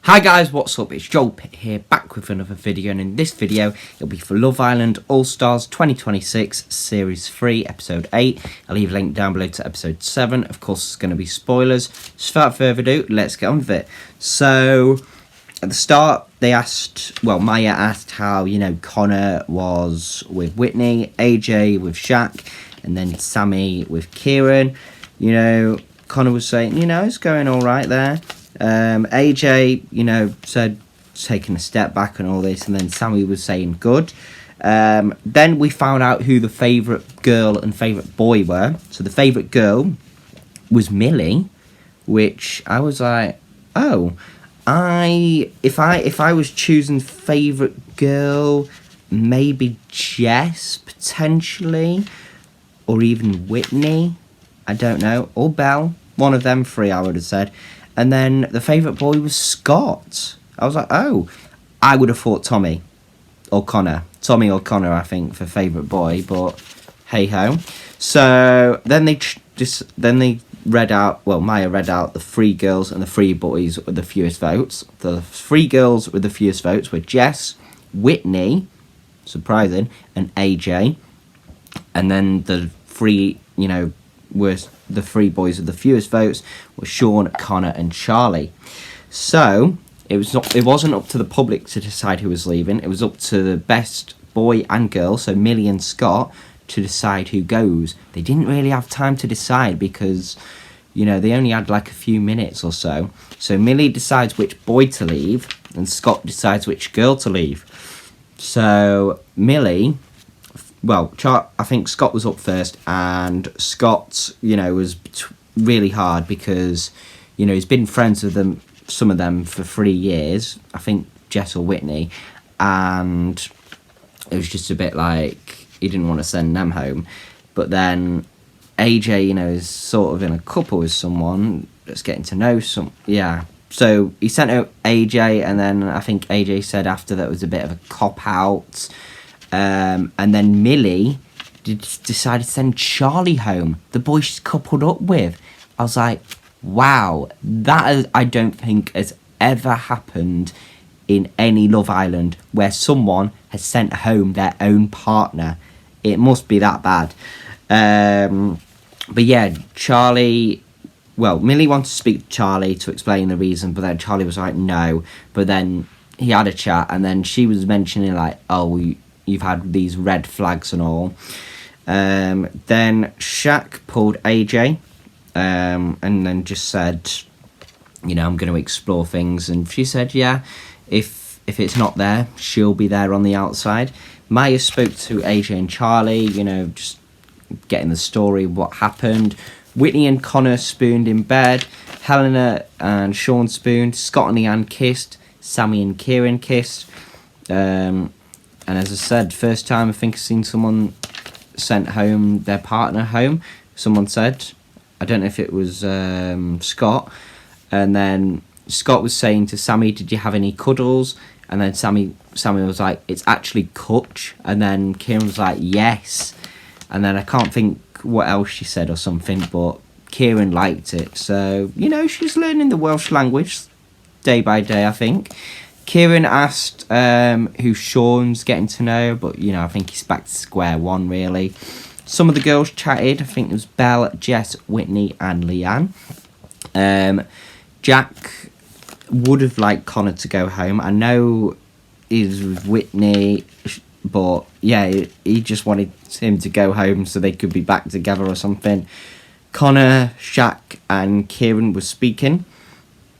Hi guys, what's up? It's Joel Pitt here, back with another video, and in this video it'll be for Love Island All Stars 2026 Series 3 Episode 8. I'll leave a link down below to Episode 7. Of course, it's going to be spoilers. So without further ado, let's get on with it. So, at the start, Maya asked how, Connor was with Whitney, AJ with Shaq, and then Sammy with Kieran. Connor was saying, it's going alright there. AJ, said taking a step back and all this, and then Sammy was saying good. Then we found out who the favourite girl and favourite boy were. So the favourite girl was Millie, which I was like, oh, if I was choosing favourite girl, maybe Jess potentially, or even Whitney, I don't know, or Belle, one of them three I would have said. And then the favourite boy was Scott. I was like, oh, I would have thought Tommy or Connor, I think, for favourite boy, but hey ho. So then they read out. Well, Maya read out the three girls and the three boys with the fewest votes. The three girls with the fewest votes were Jess, Whitney, surprising, and AJ. And then the three, were the three boys with the fewest votes were Sean, Connor, and Charlie. So it wasn't up to the public to decide who was leaving. It was up to the best boy and girl, so Millie and Scott, to decide who goes. They didn't really have time to decide because, they only had like a few minutes or so. So Millie decides which boy to leave, and Scott decides which girl to leave. So Millie, I think Scott was up first, and Scott, was really hard because, he's been friends with some of them for 3 years. I think Jess or Whitney, and it was just a bit like he didn't want to send them home. But then AJ, is sort of in a couple with someone that's getting to know some. Yeah. So he sent out AJ, and then I think AJ said after that was a bit of a cop out. And then Millie decided to send Charlie home, the boy she's coupled up with. I was like, wow, I don't think has ever happened in any Love Island where someone has sent home their own partner. It must be that bad. But yeah, Millie wanted to speak to Charlie to explain the reason, but then Charlie was like, no. But then he had a chat, and then she was mentioning like, oh, you've had these red flags and all. Then Shaq pulled AJ, and then just said, I'm going to explore things. And she said, yeah, if it's not there, she'll be there on the outside. Maya spoke to AJ and Charlie, just getting the story, what happened. Whitney and Connor spooned in bed. Helena and Sean spooned. Scott and Leanne kissed. Sammy and Kieran kissed. And as I said, first time I think I've seen someone sent home their partner home. Someone said, I don't know if it was Scott. And then Scott was saying to Sammy, did you have any cuddles? And then Sammy was like, it's actually Kutch. And then Kieran was like, yes. And then I can't think what else she said or something, but Kieran liked it. So, she's learning the Welsh language day by day, I think. Kieran asked who Sean's getting to know, but, I think he's back to square one, really. Some of the girls chatted. I think it was Belle, Jess, Whitney, and Leanne. Jack would have liked Connor to go home. I know he's with Whitney, but, yeah, he just wanted him to go home so they could be back together or something. Connor, Shaq, and Kieran were speaking.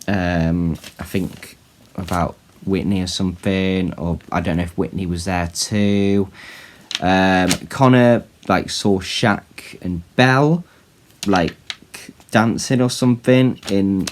I think about Whitney or something, or I don't know if Whitney was there too. Connor saw Shaq and Belle dancing or something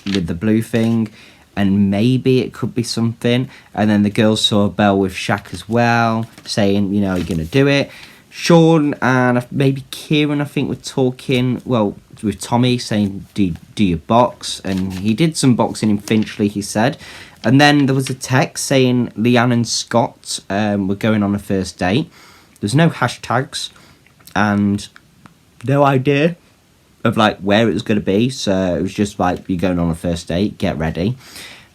with the blue thing, and maybe it could be something. And then the girls saw Belle with Shaq as well, saying, are you gonna do it? Sean and maybe Kieran, I think, were talking with Tommy, saying do your box, and he did some boxing in Finchley, he said. And then there was a text saying Leanne and Scott were going on a first date. There's no hashtags and no idea of where it was going to be. So it was just you're going on a first date, get ready.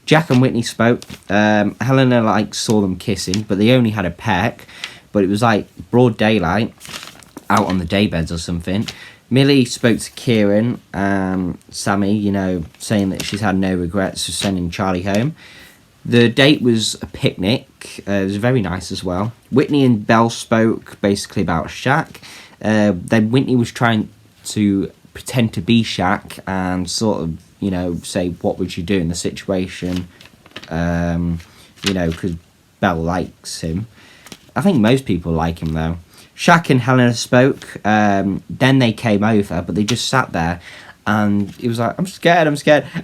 Jack and Whitney spoke. Helena like saw them kissing, but they only had a peck. But it was like broad daylight, out on the daybeds or something. Millie spoke to Kieran, Sammy, you know, saying that she's had no regrets for sending Charlie home. The date was a picnic. It was very nice as well. Whitney and Belle spoke basically about Shaq. Then Whitney was trying to pretend to be Shaq and sort of, you know, say what would you do in the situation, you know, because Belle likes him. I think most people like him though. Shaq and Helena spoke. Then they came over, but they just sat there. And he was like, I'm scared.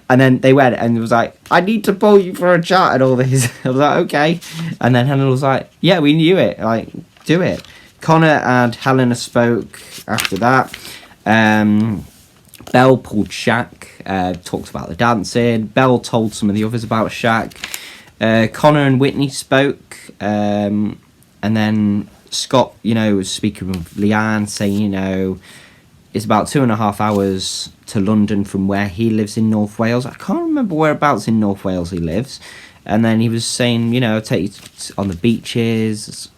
And then they went and it was like, I need to pull you for a chat and all this. I was like, okay. And then Helena was like, yeah, we knew it. Like, do it. Connor and Helena spoke after that. Belle pulled Shaq, talked about the dancing. Belle told some of the others about Shaq. Connor and Whitney spoke. And then Scott, you know, was speaking with Leanne, saying, you know, it's about 2.5 hours to London from where he lives in North Wales. I can't remember whereabouts in North Wales he lives. And then he was saying, you know, I'll take you on the beaches,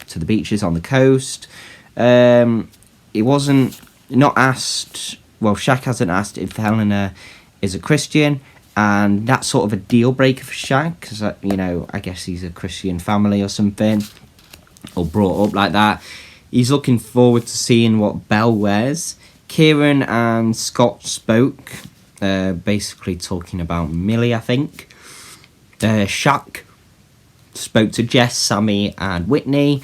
to the beaches on the coast. It wasn't not asked. Well, Shaq hasn't asked if Helena is a Christian, and that's sort of a deal breaker for Shaq because, you know, I guess he's a Christian family or something, or brought up like that. He's looking forward to seeing what Belle wears. Kieran and Scott spoke, basically talking about Millie, I think. Shaq spoke to Jess, Sammy, and Whitney.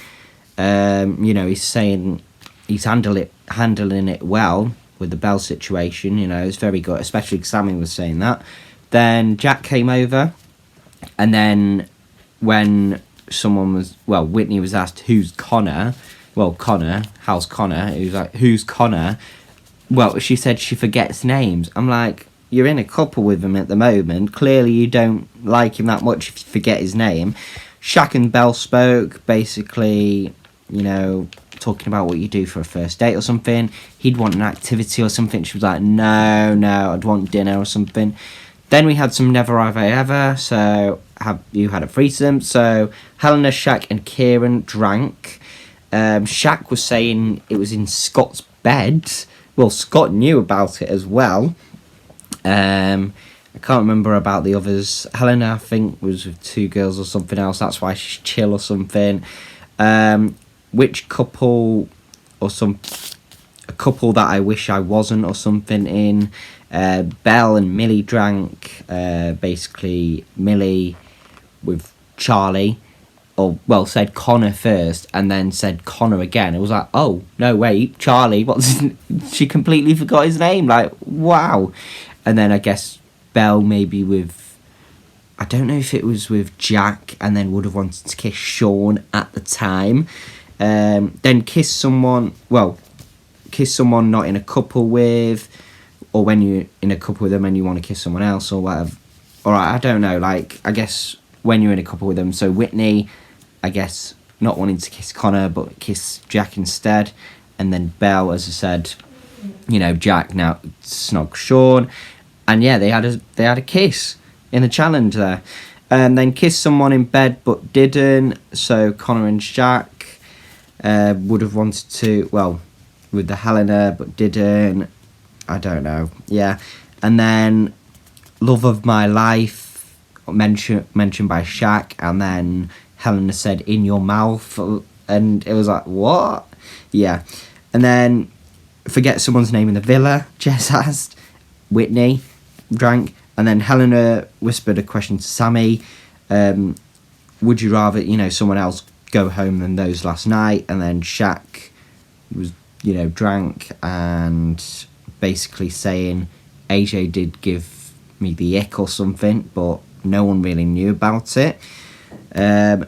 You know, he's saying he's handling it well with the Belle situation. You know, it's very good, especially Sammy was saying that. Then Jack came over, and then when Whitney was asked who's Connor. Well, Connor, how's Connor? He was like, who's Connor? Well, she said she forgets names. I'm like, you're in a couple with him at the moment. Clearly you don't like him that much if you forget his name. Shaq and Belle spoke, basically, you know, talking about what you do for a first date or something. He'd want an activity or something. She was like, no, I'd want dinner or something. Then we had some Never Have I Ever, so you had a threesome. So Helena, Shaq and Kieran drank. Shaq was saying it was in Scott's bed. Well, Scott knew about it as well. I can't remember about the others. Helena, I think, was with 2 girls or something else. That's why she's chill or something. Which couple or a couple that I wish I wasn't or something in. Belle and Millie drank. Basically, Millie with Charlie. Or, well, said Connor first and then said Connor again. It was like, oh, no, wait, Charlie, she completely forgot his name. Like, wow. And then I guess Belle maybe with, I don't know if it was with Jack and then would have wanted to kiss Sean at the time. Then kiss someone not in a couple with, or when you're in a couple with them and you want to kiss someone else or whatever. All right, I don't know, like, I guess when you're in a couple with them. So Whitney, I guess, not wanting to kiss Connor, but kiss Jack instead. And then Belle, as I said, you know, Jack now snog Sean. And yeah, they had a kiss in the challenge there. And then kiss someone in bed but didn't. So Connor and Jack would have wanted to, well, with the Helena but didn't. I don't know. Yeah. And then Love of My Life, mentioned by Shaq, and then Helena said in your mouth, and it was like, what? Yeah. And then forget someone's name in the villa, Jess asked. Whitney drank, and then Helena whispered a question to Sammy. Would you rather, you know, someone else go home than those last night? And then Shaq was, you know, drank and basically saying AJ did give me the ick or something, but no one really knew about it.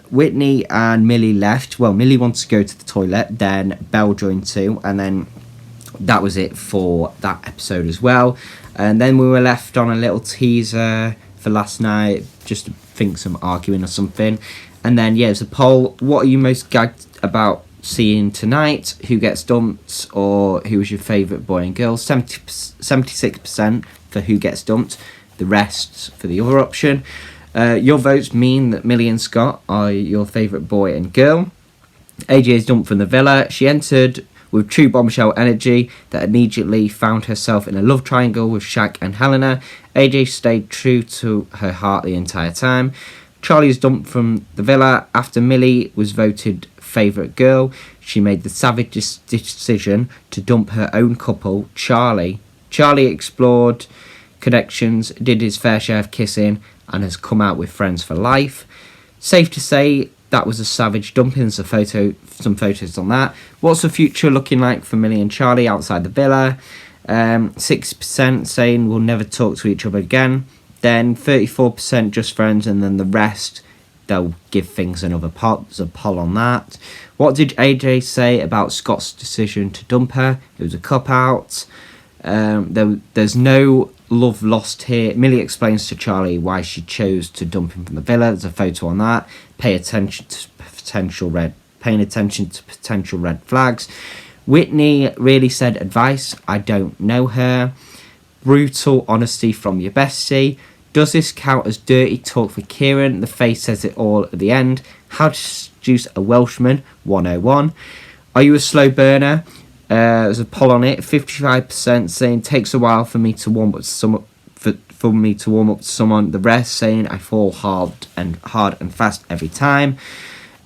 Whitney and Millie left. Well, Millie wanted to go to the toilet, then Belle joined too, and then that was it for that episode as well. And then we were left on a little teaser for last night, just to think some arguing or something. And then, yeah, it's a poll. What are you most gagged about seeing tonight? Who gets dumped, or who was your favourite boy and girl? 76% for who gets dumped, the rest for the other option. Your votes mean that Millie and Scott are your favourite boy and girl. AJ is dumped from the villa. She entered with true bombshell energy that immediately found herself in a love triangle with Shaq and Helena. AJ stayed true to her heart the entire time. Charlie is dumped from the villa after Millie was voted favourite girl. She made the savage decision to dump her own couple, Charlie. Charlie explored connections, did his fair share of kissing, and has come out with friends for life. Safe to say that was a savage dumping. There's some photos on that. What's the future looking like for Millie and Charlie outside the villa? 6% saying we'll never talk to each other again. Then 34% just friends, and then the rest, they'll give things another pot. There's a poll on that. What did AJ say about Scott's decision to dump her? It was a cop-out. There's no love lost here. Millie explains to Charlie why she chose to dump him from the villa. There's a photo on that. Paying attention to potential red flags. Whitney really said advice. I don't know her. Brutal honesty from your bestie. Does this count as dirty talk for Kieran? The face says it all at the end. How to seduce a Welshman? 101. Are you a slow burner? There's a poll on it. 55% saying takes a while for me to warm up to someone. The rest saying I fall hard and fast every time.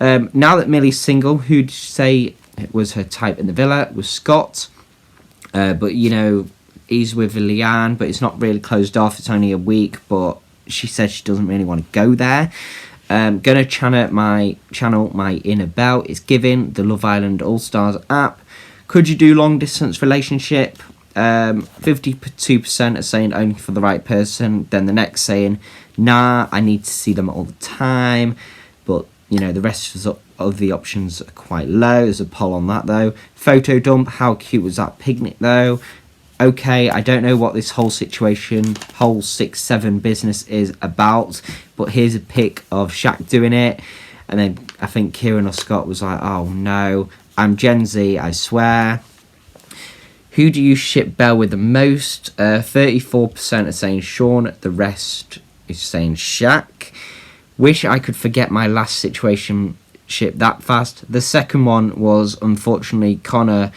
Now that Millie's single, who'd say was her type in the villa? It was Scott. But you know, he's with Leanne, but it's not really closed off. It's only a week, but she says she doesn't really want to go there. Gonna channel my inner belle. It's giving the Love Island All Stars app. Could you do long distance relationship? 52% are saying only for the right person. Then the next saying, nah, I need to see them all the time. But you know, the rest of the options are quite low. There's a poll on that though. Photo dump. How cute was that picnic though? Okay, I don't know what this whole situation, whole 6-7 business is about, but here's a pic of Shaq doing it, and then I think Kieran or Scott was like, oh no, I'm Gen Z, I swear. Who do you ship Belle with the most? 34% are saying Sean, the rest is saying Shaq. Wish I could forget my last situation ship that fast. The second one was, unfortunately, Connor,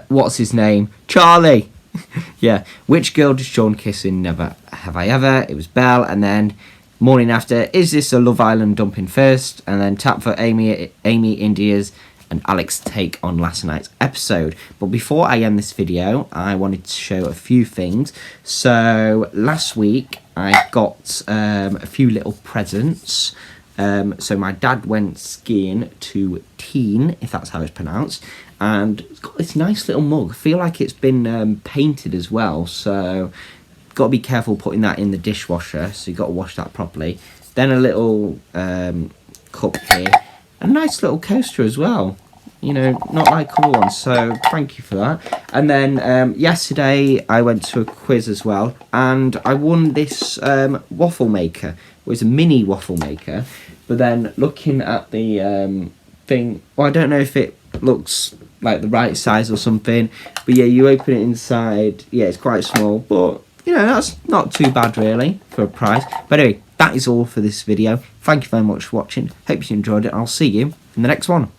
what's his name? Charlie! Yeah, which girl does Sean kiss in Never Have I Ever? It was Belle. And then morning after, is this a Love Island dumping first? And then tap for Amy India's and Alex take on last night's episode. But before I end this video, I wanted to show a few things. So last week I got a few little presents. So my dad went skiing to Teen, if that's how it's pronounced, and it's got this nice little mug. I feel like it's been painted as well, so got to be careful putting that in the dishwasher, so you've got to wash that properly. Then a little cup here, a nice little coaster as well, you know, not like other ones, so thank you for that. And then yesterday I went to a quiz as well, and I won this waffle maker. It was a mini waffle maker, but then looking at the thing, well, I don't know if it looks like the right size or something, but yeah, you open it inside, yeah, it's quite small, but you know, that's not too bad really for a price. But anyway, that is all for this video. Thank you very much for watching. Hope you enjoyed it. I'll see you in the next one.